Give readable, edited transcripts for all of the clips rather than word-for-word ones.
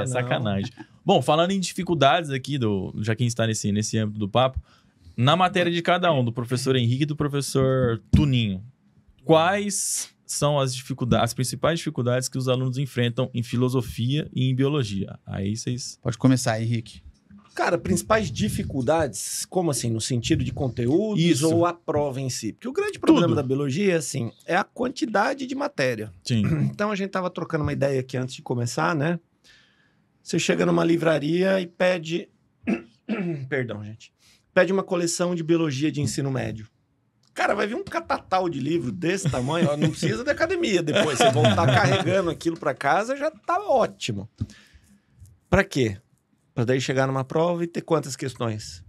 É sacanagem. Bom, falando em dificuldades aqui, já que a gente está nesse âmbito do papo, na matéria de cada um, do professor Henrique e do professor Tuninho, quais são as principais dificuldades que os alunos enfrentam em filosofia e em biologia? Aí vocês... Pode começar, Henrique. Cara, principais dificuldades, como assim? No sentido de conteúdos Isso. ou a prova em si? Porque o grande problema da biologia, assim, é a quantidade de matéria. Sim. Então, a gente tava trocando uma ideia aqui antes de começar, né? Você chega numa livraria e pede... Perdão, gente. Pede uma coleção de biologia de ensino médio. Cara, vai vir um catatal de livro desse tamanho, ó, não precisa da academia depois. Você voltar carregando aquilo para casa, já tá ótimo. Para quê? Para daí chegar numa prova e ter quantas questões?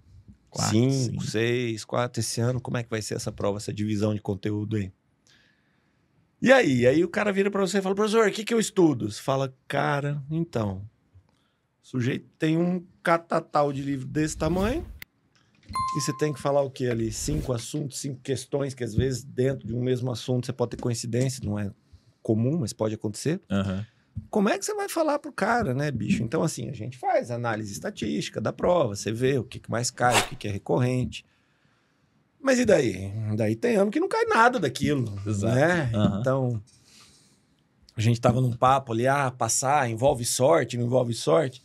5, 6, 4. Esse ano, como é que vai ser essa prova, essa divisão de conteúdo aí? E aí? Aí o cara vira para você e fala, professor, o que eu estudo? Você fala, cara, então, o sujeito tem um catatal de livro desse tamanho, e você tem que falar o quê ali? 5 assuntos, 5 questões, que às vezes dentro de um mesmo assunto você pode ter coincidência, não é comum, mas pode acontecer. Uhum. Como é que você vai falar pro cara, né, bicho? Então, assim, a gente faz análise estatística da prova, você vê o que mais cai, o que é recorrente. Mas e daí? Daí tem ano que não cai nada daquilo, né? Uhum. Então, a gente tava num papo ali, passar, envolve sorte, não envolve sorte.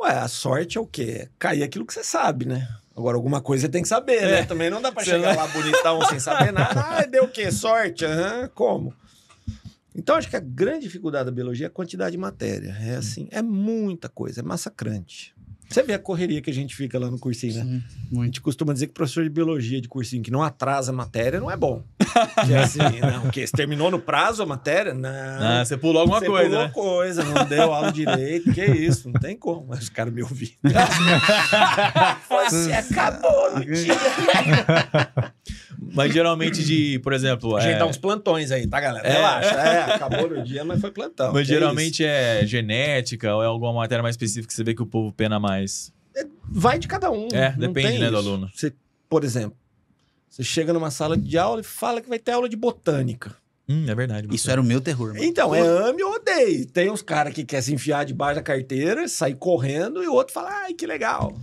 Ué, a sorte é o quê? Cair aquilo que você sabe, né? Agora, alguma coisa você tem que saber, né? Também não dá pra chegar lá bonitão sem saber nada. Deu o quê? Sorte? Como? Então, acho que a grande dificuldade da biologia é a quantidade de matéria. É assim, é muita coisa, é massacrante. Você vê a correria que a gente fica lá no cursinho, né? Sim, A gente costuma dizer que professor de biologia de cursinho que não atrasa a matéria não é bom. Que é assim, não, porque você terminou no prazo a matéria? Não. Você pulou alguma coisa, pulou né? coisa, não deu aula direito, que isso, não tem como. Mas os caras me ouviram. Você acabou no dia. Mas geralmente por exemplo... A gente dá uns plantões aí, tá, galera? Relaxa. Acabou no dia, mas foi plantão. Mas geralmente é genética ou é alguma matéria mais específica que você vê que o povo pena mais? Vai de cada um. Não Depende, tem né, do isso. aluno. Você, por exemplo, você chega numa sala de aula e fala que vai ter aula de botânica. É verdade. Isso era o meu terror, mano. Então, ame ou odeie. Tem uns caras que querem se enfiar debaixo da carteira, sair correndo, e o outro fala, ai, que legal.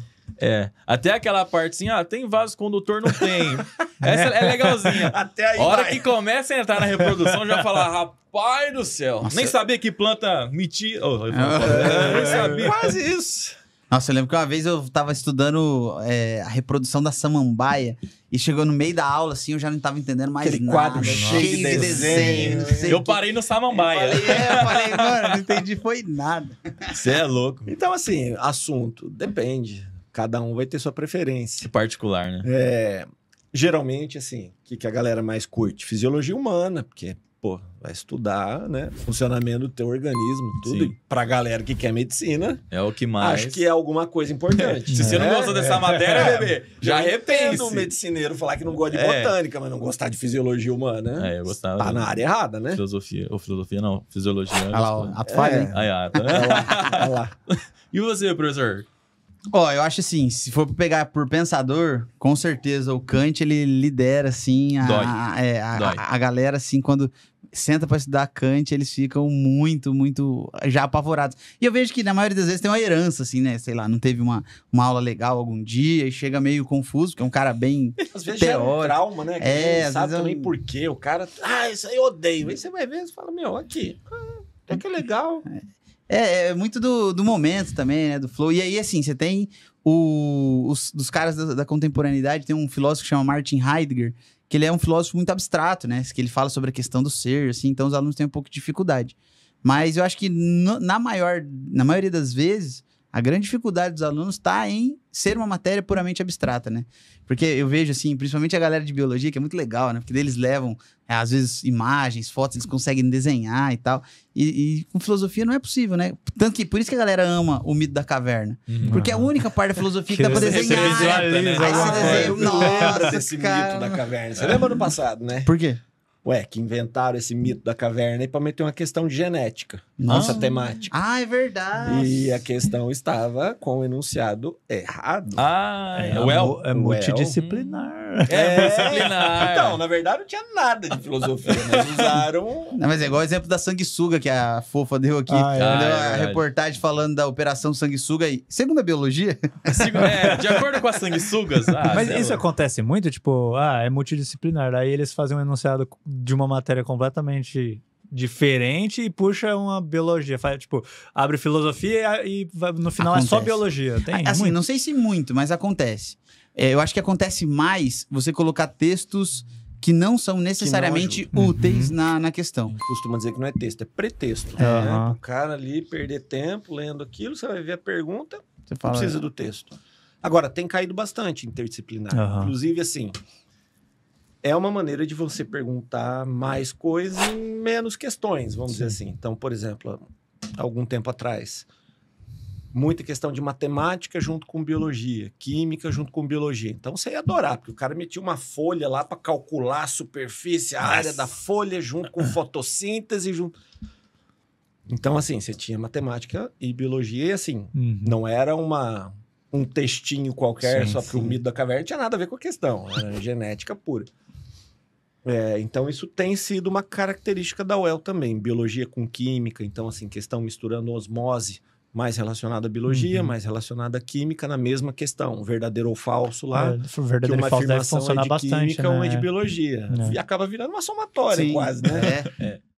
Até aquela parte assim, tem vaso condutor, não tem. Essa é legalzinha. Até aí A hora vai. que começa a entrar na reprodução, já fala, rapaz do céu. Nossa. Nem sabia que planta metia. Nem sabia. Quase isso. Nossa, eu lembro que uma vez eu tava estudando a reprodução da samambaia e chegou no meio da aula, assim, eu já não tava entendendo mais Aquele nada. quadro cheio de desenho. não sei Eu o que. parei no Samambaia. Eu falei, mano, não entendi, foi nada. Você é louco. Então, assim, assunto, depende. Cada um vai ter sua preferência. Particular, né? Geralmente, assim, o que a galera mais curte? Fisiologia humana, porque, vai estudar, né? Funcionamento do teu organismo, tudo. Sim. E pra galera que quer medicina, É o que mais. acho que é alguma coisa importante. Se você não gostou dessa matéria, bebê, já repense. o medicineiro falar que não gosta de botânica, mas não gostar de fisiologia humana. Eu gostava. Tá na área errada, né? Filosofia. Ou filosofia não, fisiologia. Olha lá, ó, ato falha, hein? Olha lá. E você, professor? Ó, eu acho assim, se for pegar por pensador, com certeza o Kant, ele lidera, assim, Dói. a galera, assim, quando senta pra estudar Kant, eles ficam muito, muito já apavorados. E eu vejo que na maioria das vezes tem uma herança, assim, né? Sei lá, não teve uma aula legal algum dia e chega meio confuso, porque é um cara bem Às vezes gera um teórico. trauma, né? Que às não sabe vezes também por quê. O cara, isso aí eu odeio. Aí você vai ver e fala, meu, aqui, até que é legal. É muito do momento também, né? Do flow. E aí, assim, você tem dos caras da contemporaneidade, tem um filósofo que chama Martin Heidegger, que ele é um filósofo muito abstrato, né? Que ele fala sobre a questão do ser, assim, então os alunos têm um pouco de dificuldade. Mas eu acho que na maioria das vezes, a grande dificuldade dos alunos está em ser uma matéria puramente abstrata, né? Porque eu vejo, assim, principalmente a galera de biologia, que é muito legal, né? Porque daí eles levam, às vezes, imagens, fotos, eles conseguem desenhar e tal. E com filosofia não é possível, né? Tanto que por isso que a galera ama o mito da caverna. Porque é a única parte da filosofia que dá pra você desenhar. visualiza Aí alguma você desenha, Eu lembro nossa, desse cara. mito da caverna. Você lembra do passado, né? Por quê? Ué, que inventaram esse mito da caverna aí pra meter uma questão de genética. Nossa. Nossa temática. Ah, é verdade. E a questão estava com o enunciado errado. É multidisciplinar. disciplinar. Então, na verdade, não tinha nada de filosofia, mas usaram... Não, mas é igual o exemplo da sanguessuga que a Fofa deu aqui. Ah, é. Deu Ah, é a verdade. reportagem falando da operação sanguessuga aí. Segundo a biologia, De acordo com as sanguessugas. Mas sei isso lá. acontece muito, tipo, é multidisciplinar. Aí eles fazem um enunciado de uma matéria completamente diferente e puxa uma biologia. Tipo, abre filosofia e no final é só Acontece. biologia. Tem assim, muito. não sei se muito, mas acontece. Eu acho que acontece mais você colocar textos que não são necessariamente ajudam. úteis na questão. Costuma dizer que não é texto, é pretexto. Aham. Né? O cara ali perder tempo lendo aquilo, você vai ver a pergunta, Você não fala, precisa do texto. Agora, tem caído bastante interdisciplinar. Aham. Inclusive, assim, é uma maneira de você perguntar mais coisas e menos questões, vamos dizer assim. Então, por exemplo, algum tempo atrás, muita questão de matemática junto com biologia, química junto com biologia. Então, você ia adorar, porque o cara metia uma folha lá para calcular a superfície, a área da folha junto com fotossíntese, junto... Então, assim, você tinha matemática e biologia e, assim, Uhum. não era um textinho qualquer, Sim, só porque o mito da caverna tinha nada a ver com a questão. Era genética pura. Então, isso tem sido uma característica da UEL também. Biologia com química. Então, assim, questão misturando osmose, mais relacionada à biologia, Uhum. mais relacionada à química, na mesma questão. Verdadeiro ou falso lá. O Que verdadeiro uma e falso deve afirmação funcionar é de bastante, química, né? uma é de biologia. É. E acaba virando uma somatória Sim, quase, né?